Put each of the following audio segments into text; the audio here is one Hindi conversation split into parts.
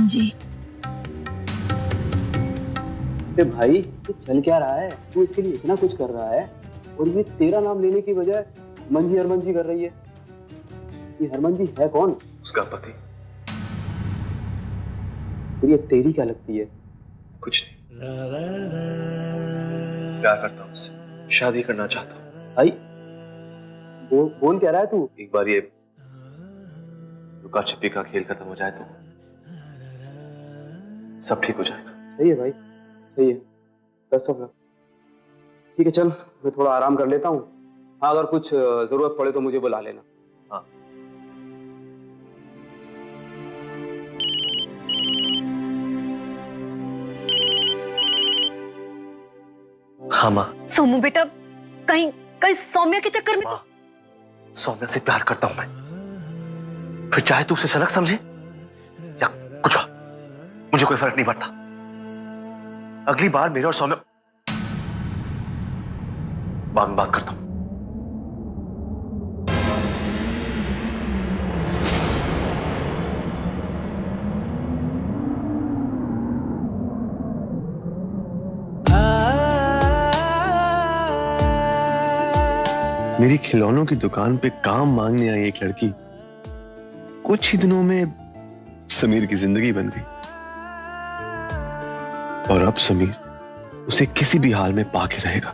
जी। भाई ये चल क्या रहा है? तू इसके लिए इतना कुछ कर रहा है और ये तेरा नाम लेने की बजाय हरमन जी कर रही है। ये हरमन जी है कौन? उसका पति। फिर ये तेरी क्या लगती है? कुछ नहीं, प्यार करता हूँ उससे, शादी करना चाहता हूँ। भाई बोल क्या रहा है तू? एक बार ये लुका छिपी का खेल खत्म हो जाए तो सब ठीक हो जाएगा। सही है भाई, सही है। Best of luck. ठीक है चल, मैं थोड़ा आराम कर लेता हूँ। हाँ, अगर कुछ जरूरत पड़े तो मुझे बुला लेना। हाँ। हाँ माँ। सोमू बेटा, कहीं कहीं सौम्या के चक्कर में माँ, सौम्या से प्यार करता हूं मैं। फिर चाहे तू उसे सलग समझे या कुछ और, मुझे कोई फर्क नहीं पड़ता। अगली बार मेरे और सौम्या बाद में बात करता हूं। मेरी खिलौनों की दुकान पे काम मांगने आई एक लड़की कुछ ही दिनों में समीर की जिंदगी बन गई और अब समीर उसे किसी भी हाल में पाके रहेगा।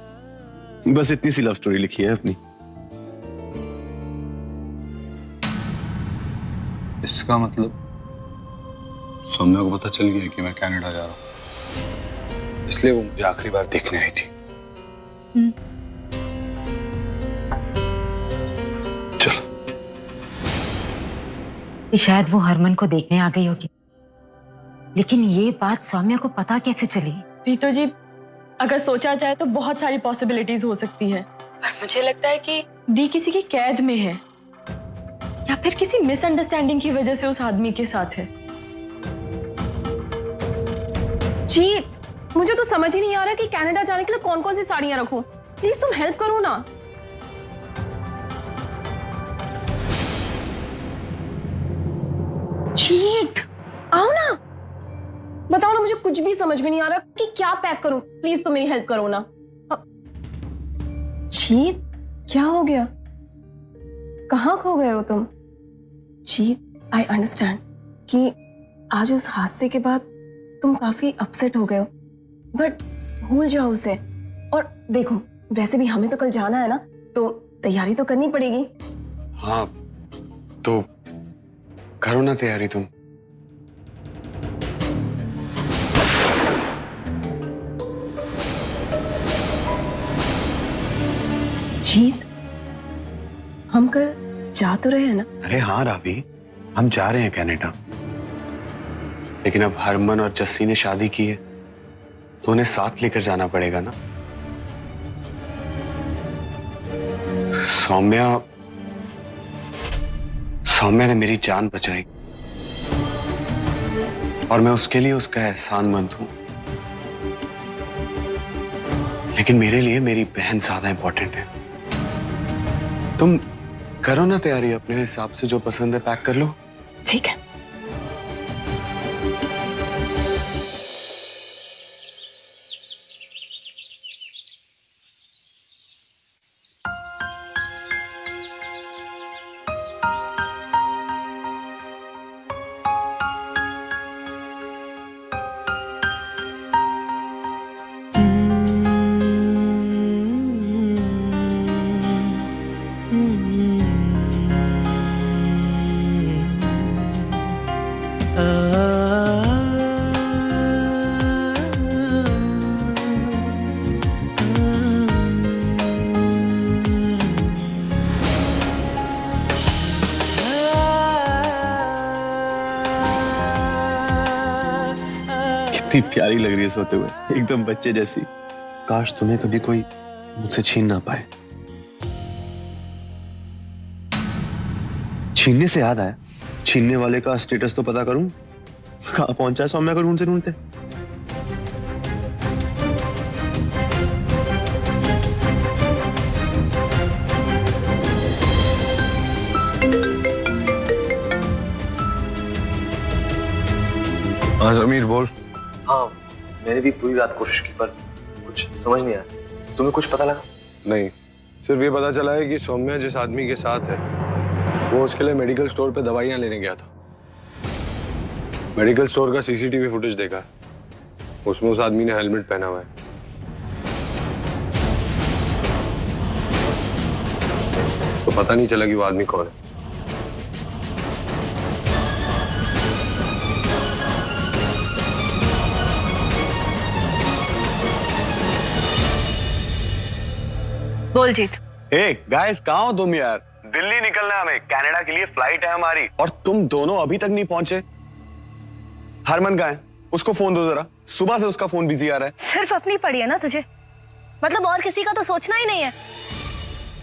बस इतनी सी लव स्टोरी लिखी है अपनी। इसका मतलब सौम्या को पता चल गया कि मैं कनाडा जा रहा हूं, इसलिए वो मुझे आखिरी बार देखने आई थी। शायद वो हरमन को देखने आ गई होगी, लेकिन ये बात सौम्या को पता कैसे चली? रीतू जी, अगर सोचा जाए तो बहुत सारी पॉसिबिलिटीज हो सकती है, पर मुझे लगता है कि दी किसी की कैद में है या फिर किसी मिसअंडरस्टैंडिंग की वजह से उस आदमी के साथ है। जीत, मुझे तो समझ ही नहीं आ रहा कि कनाडा जाने के लिए कौन कौन सी साड़ियां रखूं। प्लीज तुम हेल्प करो ना। जीत, आओ ना, बताओ ना, मुझे कुछ भी समझ में नहीं आ रहा कि क्या पैक करूं। प्लीज तुम मेरी हेल्प करो ना। जीत, क्या हो गया? कहाँ खो गए हो तुम? जीत, आई अंडरस्टैंड कि आज उस हादसे के बाद तुम काफी अपसेट हो गए हो, बट भूल जाओ उसे। और देखो, वैसे भी हमें तो कल जाना है ना, तो तैयारी तो करनी पड़ेगी। हाँ, तो करो ना तैयारी तुम। जीत, हम कल जा तो रहे हैं ना? अरे हाँ रावी, हम जा रहे हैं कनाडा, लेकिन अब हरमन और जस्सी ने शादी की है तो उन्हें साथ लेकर जाना पड़ेगा ना। सौम्या ने मेरी जान बचाई और मैं उसके लिए उसका एहसानमंद हूं, लेकिन मेरे लिए मेरी बहन ज्यादा इंपॉर्टेंट है। तुम करो ना तैयारी, अपने हिसाब से जो पसंद है पैक कर लो। ठीक है। कितनी प्यारी लग रही है सोते हुए, एकदम बच्चे जैसी। काश तुम्हें कभी कोई मुझसे छीन ना पाए। छीनने से याद आया, छीनने वाले का स्टेटस तो पता करूं, कहां पहुंचा है सौम्या को ढूंढते ढूंढते। हाँ समीर बोल। हाँ, मैंने भी पूरी रात कोशिश की पर कुछ समझ नहीं आया। तुम्हें कुछ पता लगा? नहीं, सिर्फ ये पता चला है कि सौम्या जिस आदमी के साथ है वो उसके लिए मेडिकल स्टोर पे दवाइयां लेने गया था। मेडिकल स्टोर का सीसीटीवी फुटेज देखा है, उसमें उस आदमी ने हेलमेट पहना हुआ है। तो पता नहीं चला कि वो आदमी कौन है। बोल जीत। हे गाइस, कहाँ हो तुम यार? दिल्ली निकलना है हमें, कनाडा के लिए फ्लाइट है हमारी। और तुम दोनों अभी तक नहीं पहुंचे। हरमन कहाँ है? उसको फोन दो जरा, सुबह से उसका फोन बिजी आ रहा है। सिर्फ अपनी पड़ी है ना तुझे, मतलब और किसी का तो सोचना ही नहीं है।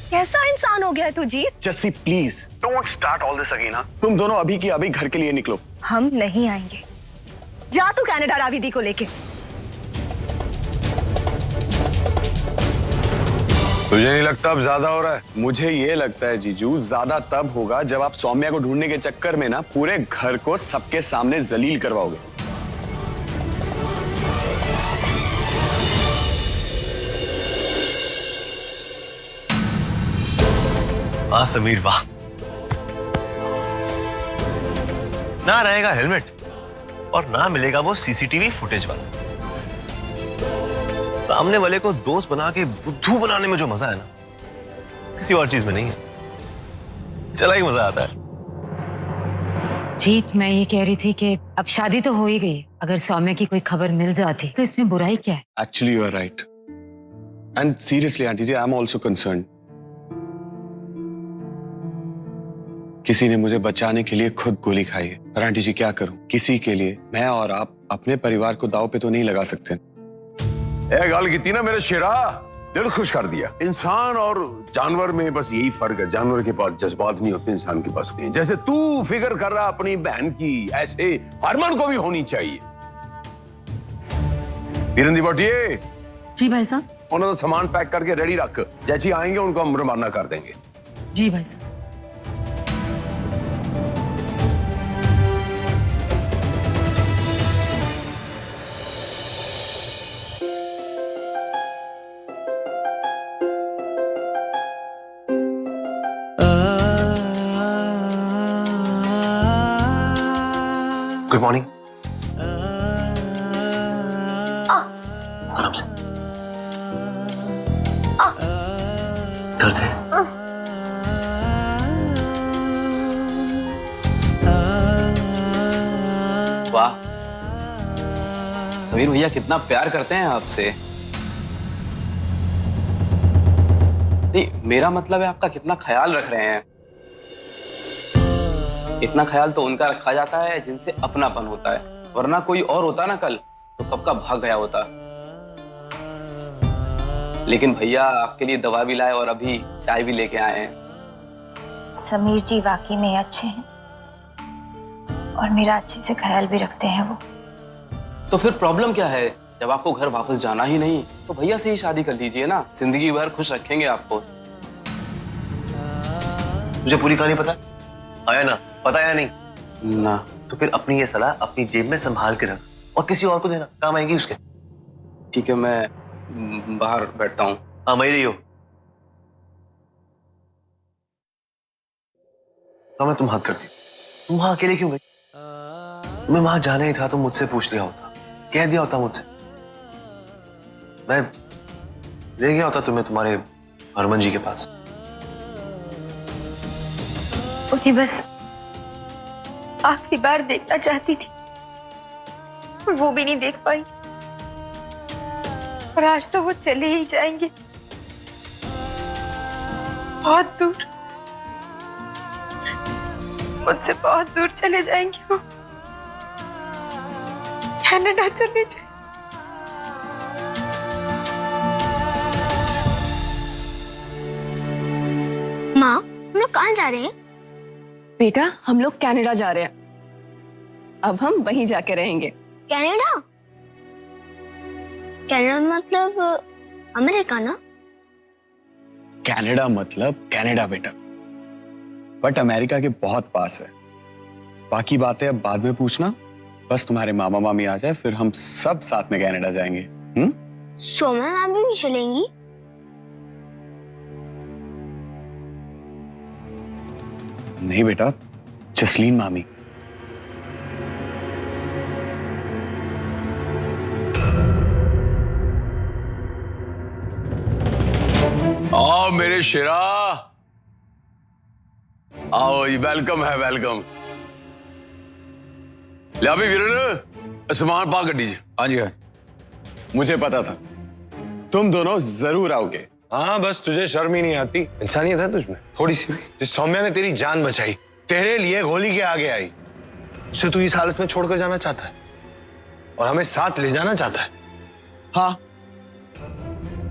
कैसा इंसान हो गया है तू जीत? Jassi please don't start all this again. तुम दोनों अभी की अभी घर के लिए निकलो। हम नहीं आएंगे। जा तू कनाडा राविदी को लेके। तुझे नहीं लगता अब ज्यादा हो रहा है? मुझे ये लगता है जीजू, ज्यादा तब होगा जब आप सौम्या को ढूंढने के चक्कर में ना पूरे घर को सबके सामने जलील करवाओगे। वाह समीर वाह। ना रहेगा हेलमेट और ना मिलेगा वो सीसीटीवी फुटेज वाला। सामने वाले को दोस्त बना के बुद्धू बनाने में जो मजा है ना, किसी और चीज में नहीं है। चला ही मजा आता है। जीत, मैं ये कह रही थी कि अब शादी तो हो ही गई, अगर सौम्या की कोई खबर मिल जाती तो इसमें बुराई क्या है? Actually you are right and seriously aunty ji, I am also concern. किसी ने मुझे बचाने के लिए खुद गोली खाई है, पर आंटी जी क्या करूं? किसी के लिए मैं और आप अपने परिवार को दांव पे तो नहीं लगा सकते। गल की ना मेरे शेरा, दिल खुश कर दिया। इंसान और जानवर में बस यही फर्क है, जानवर के पास जज्बात नहीं होते, इंसान के पास नहीं। जैसे तू फिक्र कर रहा अपनी बहन की, ऐसे हरमन को भी होनी चाहिए। किरण बटिए। जी भाई साहब। उन्होंने सामान पैक करके रेडी रख, जैसे आएंगे उनको हम रवाना कर देंगे। जी भाई साहब। Good morning. आराम से। दर्द है? वाह समीर भैया, कितना प्यार करते हैं आपसे। नहीं, मेरा मतलब है आपका कितना ख्याल रख रहे हैं। इतना ख्याल तो उनका रखा जाता है जिनसे अपनापन होता है, वरना कोई और होता ना कल तो कब का भाग गया होता। लेकिन भैया आपके लिए दवा भी लाए और अभी चाय भी लेके आए हैं। समीर जी वाकई में अच्छे हैं और मेरा अच्छे से ख्याल भी रखते हैं वो। तो फिर प्रॉब्लम क्या है? जब आपको घर वापस जाना ही नहीं तो भैया से ही शादी कर लीजिए ना, जिंदगी भर खुश रखेंगे आपको। मुझे पूरी कहानी पता है? आया ना? पता या नहीं? ना। तो फिर अपनी ये सलाह अपनी जेब में संभाल के रख और किसी और को देना, काम आएगी उसके। ठीक है, मैं बाहर बैठता हूँ। हाँ, वही रही हो। तो मैं तुम हाथ करती, तुम वहां अकेले क्यों गई? तुम्हें वहां जाना ही था तो मुझसे पूछ लिया होता, कह दिया होता मुझसे। मैं ले गया होता तुम्हें तुम्हारे हरमन जी के पास। उन्हें बस आखिरी बार देखना चाहती थी और वो भी नहीं देख पाई, और आज तो वो चले ही जाएंगे बहुत दूर, मुझसे बहुत दूर चले जाएंगे। वो कनाडा चले जाएंगे। माँ, हम लोग कहाँ जा रहे हैं? बेटा, हम लोग कनाडा जा रहे हैं। अब हम वहीं जाके रहेंगे। कनाडा? कनाडा मतलब अमेरिका ना? कनाडा मतलब कनाडा बेटा, बट अमेरिका के बहुत पास है। बाकी बातें अब बाद में पूछना, बस तुम्हारे मामा मामी आ जाए, फिर हम सब साथ में कनाडा जाएंगे। सौम्या मामी भी चलेंगी? नहीं बेटा, जसलीन मामी। आओ मेरे शेरा, आओ, ये वेलकम है, वेलकम। लिया भी वीरन सामान पा गड्डी। हाँ जी हाँ। मुझे पता था तुम दोनों जरूर आओगे। हाँ, बस तुझे शर्म ही नहीं आती। इंसानियत है तुझमें थोड़ी सी भी। जिस सौम्या ने तेरी जान बचाई, तेरे लिए गोली के आगे आई, उसे तू इस हालत में छोड़कर जाना चाहता है और हमें साथ ले जाना चाहता है। हाँ,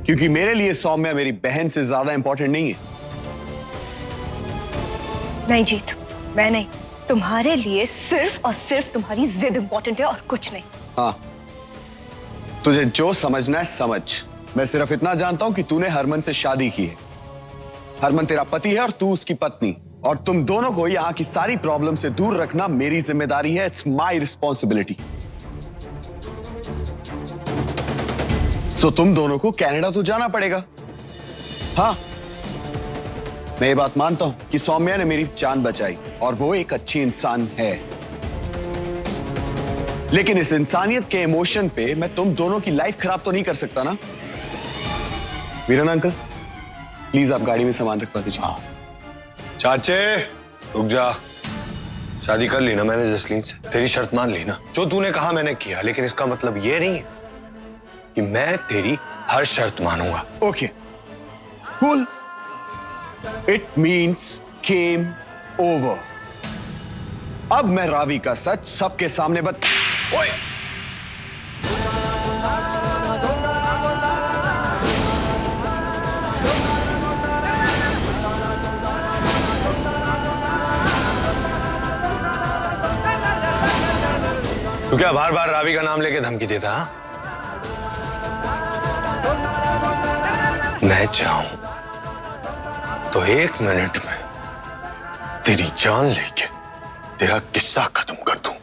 क्योंकि मेरे लिए सौम्या मेरी बहन से ज्यादा इंपॉर्टेंट नहीं है। नहीं जीत, मैं नहीं। तुम्हारे लिए सिर्फ और सिर्फ तुम्हारी जिद इंपॉर्टेंट है और कुछ नहीं। हाँ, तुझे जो समझना है समझ। मैं सिर्फ इतना जानता हूं कि तूने हरमन से शादी की है। हरमन तेरा पति है और तू उसकी पत्नी, और तुम दोनों को यहाँ की सारी प्रॉब्लम से दूर रखना मेरी जिम्मेदारी है। It's my responsibility. सो तुम दोनों को कनाडा तो जाना पड़ेगा। हाँ, मैं ये बात मानता हूं कि सौम्या ने मेरी जान बचाई और वो एक अच्छी इंसान है, लेकिन इस इंसानियत के इमोशन पे मैं तुम दोनों की लाइफ खराब तो नहीं कर सकता ना। वीरन अंकल, प्लीज आप गाड़ी में सामान रखवा दीजिए। हाँ। चाचे रुक जा। शादी कर ली ना मैंने जसलीन से, तेरी शर्त मान ली ना। जो तूने कहा मैंने किया, लेकिन इसका मतलब ये नहीं है कि मैं तेरी हर शर्त मानूंगा। Okay, cool. It means game over. अब मैं रावी का सच सबके सामने ओए! तू क्या बार बार रावी का नाम लेके धमकी देता? हाँ, मैं चाहूं तो 1 मिनट में तेरी जान लेके तेरा किस्सा खत्म कर दूं।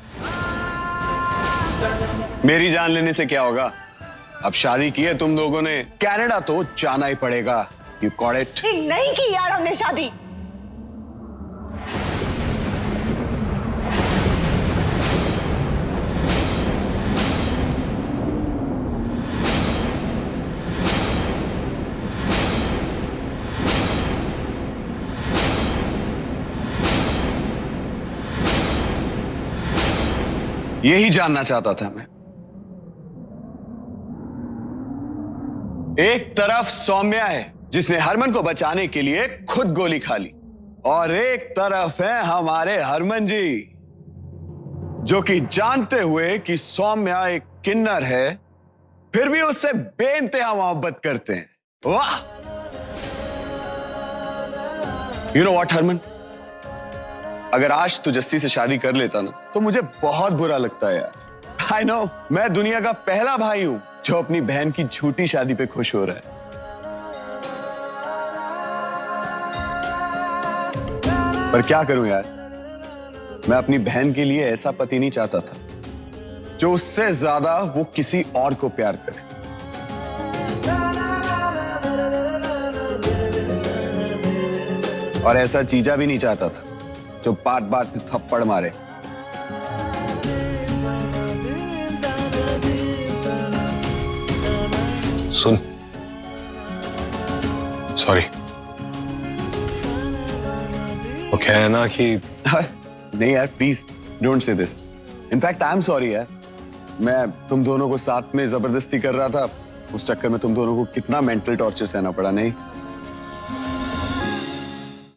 मेरी जान लेने से क्या होगा? अब शादी की है तुम लोगों ने, कनाडा तो जाना ही पड़ेगा। You got it? नहीं की यार हमने शादी। यही जानना चाहता था मैं। एक तरफ सौम्या है जिसने हरमन को बचाने के लिए खुद गोली खा ली, और एक तरफ है हमारे हरमन जी, जो कि जानते हुए कि सौम्या एक किन्नर है, फिर भी उससे बेइंतहा मोहब्बत करते हैं। वाह! यू नो व्हाट हरमन, अगर आज तू जस्सी से शादी कर लेता ना तो मुझे बहुत बुरा लगता है यार। आई नो, मैं दुनिया का पहला भाई हूं जो अपनी बहन की झूठी शादी पे खुश हो रहा है। पर क्या करूं यार, मैं अपनी बहन के लिए ऐसा पति नहीं चाहता था जो उससे ज्यादा वो किसी और को प्यार करे। और ऐसा जीजा भी नहीं चाहता था जो बात बात में थप्पड़ मारे। सुन, सॉरी। वो क्या है ना कि नहीं यार, please don't say this. In fact I am sorry यार, मैं तुम दोनों को साथ में जबरदस्ती कर रहा था, उस चक्कर में तुम दोनों को कितना मेंटल टॉर्चर सहना पड़ा। नहीं